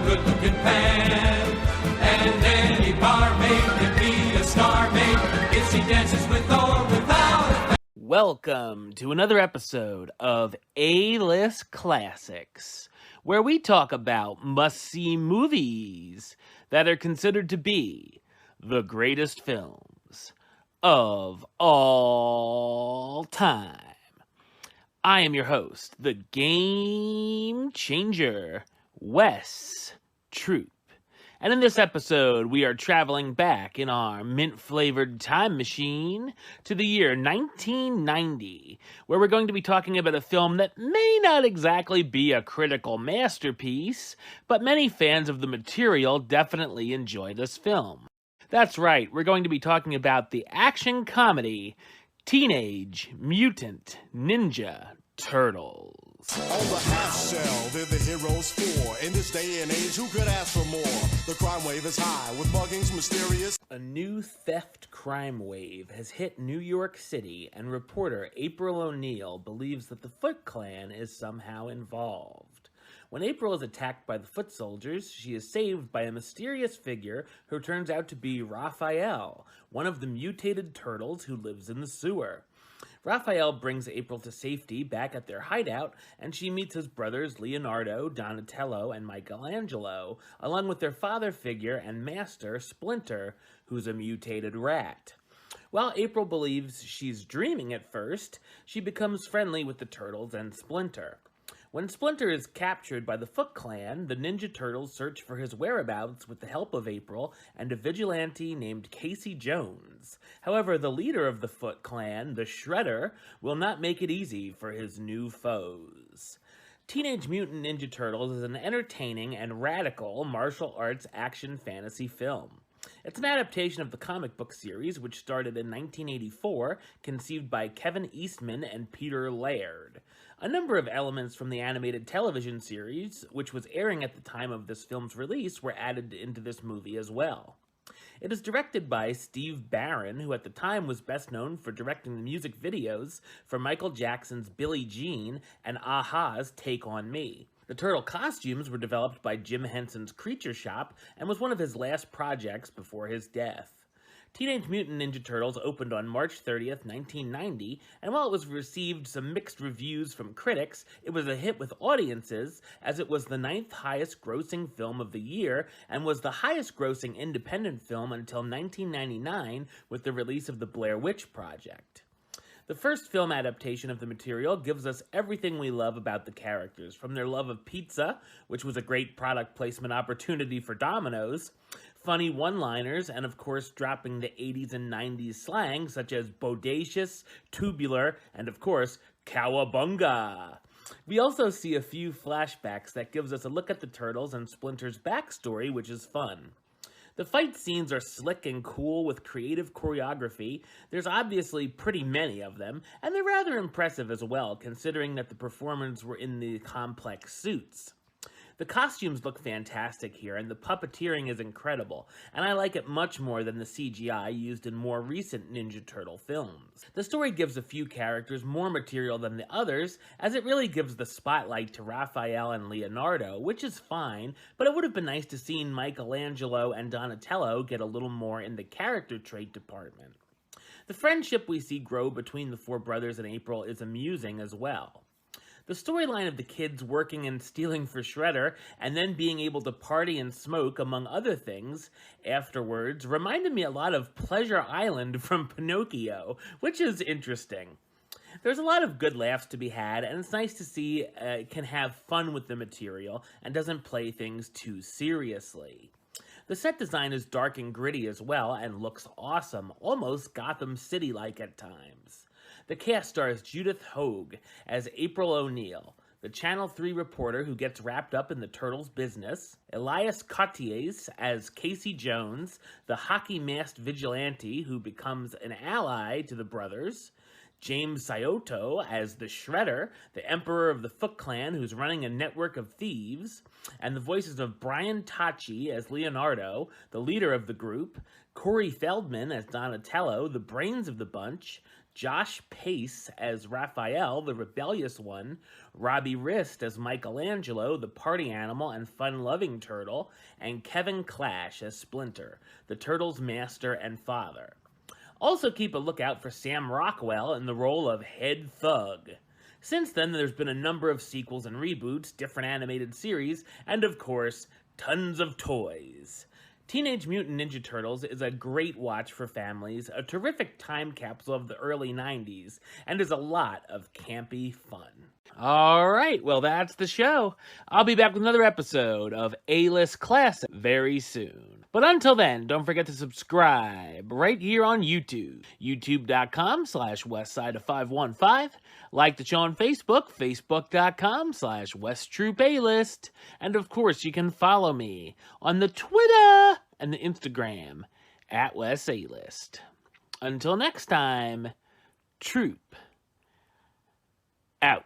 good-looking pan. And any barmaid can be a star maid if she dances with or without a fan. Welcome to another episode of A-List Classics, where we talk about must-see movies that are considered to be the greatest films of all time. I am your host, the Game Changer, Wes Troop. And in this episode, we are traveling back in our mint-flavored time machine to the year 1990, where we're going to be talking about a film that may not exactly be a critical masterpiece, but many fans of the material definitely enjoy this film. That's right, we're going to be talking about the action comedy Teenage Mutant Ninja Turtles. On the half shell, they're the heroes for. In this day and age, who could ask for more? The crime wave is high, with muggings mysterious. A new theft crime wave has hit New York City, and reporter April O'Neil believes that the Foot Clan is somehow involved. When April is attacked by the foot soldiers, she is saved by a mysterious figure who turns out to be Raphael, one of the mutated turtles who lives in the sewer. Raphael brings April to safety back at their hideout, and she meets his brothers Leonardo, Donatello, and Michelangelo, along with their father figure and master, Splinter, who's a mutated rat. While April believes she's dreaming at first, she becomes friendly with the turtles and Splinter. When Splinter is captured by the Foot Clan, the Ninja Turtles search for his whereabouts with the help of April and a vigilante named Casey Jones. However, the leader of the Foot Clan, the Shredder, will not make it easy for his new foes. Teenage Mutant Ninja Turtles is an entertaining and radical martial arts action fantasy film. It's an adaptation of the comic book series, which started in 1984, conceived by Kevin Eastman and Peter Laird. A number of elements from the animated television series, which was airing at the time of this film's release, were added into this movie as well. It is directed by Steve Barron, who at the time was best known for directing the music videos for Michael Jackson's Billie Jean and a-ha's Take On Me. The turtle costumes were developed by Jim Henson's Creature Shop and was one of his last projects before his death. Teenage Mutant Ninja Turtles opened on March 30th, 1990, and while it was received some mixed reviews from critics, it was a hit with audiences, as it was the 9th highest grossing film of the year and was the highest grossing independent film until 1999 with the release of The Blair Witch Project. The first film adaptation of the material gives us everything we love about the characters, from their love of pizza, which was a great product placement opportunity for Domino's, funny one-liners, and of course dropping the 80s and 90s slang such as bodacious, tubular, and of course, cowabunga. We also see a few flashbacks that gives us a look at the Turtles and Splinter's backstory, which is fun. The fight scenes are slick and cool with creative choreography. There's obviously pretty many of them, and they're rather impressive as well, considering that the performers were in the complex suits. The costumes look fantastic here, and the puppeteering is incredible, and I like it much more than the CGI used in more recent Ninja Turtle films. The story gives a few characters more material than the others, as it really gives the spotlight to Raphael and Leonardo, which is fine, but it would have been nice to see Michelangelo and Donatello get a little more in the character trait department. The friendship we see grow between the four brothers in April is amusing as well. The storyline of the kids working and stealing for Shredder and then being able to party and smoke, among other things, afterwards reminded me a lot of Pleasure Island from Pinocchio, which is interesting. There's a lot of good laughs to be had, and it's nice to see it can have fun with the material and doesn't play things too seriously. The set design is dark and gritty as well and looks awesome, almost Gotham City-like at times. The cast stars Judith Hoag as April O'Neil, the Channel 3 reporter who gets wrapped up in the Turtles' business, Elias Koteas as Casey Jones, the hockey-masked vigilante who becomes an ally to the brothers, James Scioto as the Shredder, the emperor of the Foot Clan who's running a network of thieves, and the voices of Brian Tachi as Leonardo, the leader of the group, Corey Feldman as Donatello, the brains of the bunch, Josh Pace as Raphael, the rebellious one, Robbie Rist as Michelangelo, the party animal and fun-loving turtle, and Kevin Clash as Splinter, the turtle's master and father. Also keep a lookout for Sam Rockwell in the role of Head Thug. Since then, there's been a number of sequels and reboots, different animated series, and of course, tons of toys. Teenage Mutant Ninja Turtles is a great watch for families, a terrific time capsule of the early 90s, and is a lot of campy fun. All right, well, that's the show. I'll be back with another episode of A-List Classic very soon. But until then, don't forget to subscribe right here on YouTube, youtube.com/westside515. Like the show on Facebook, facebook.com/WestTroopAlist. And of course, you can follow me on the Twitter and the Instagram @WesAlist. Until next time, Troop out.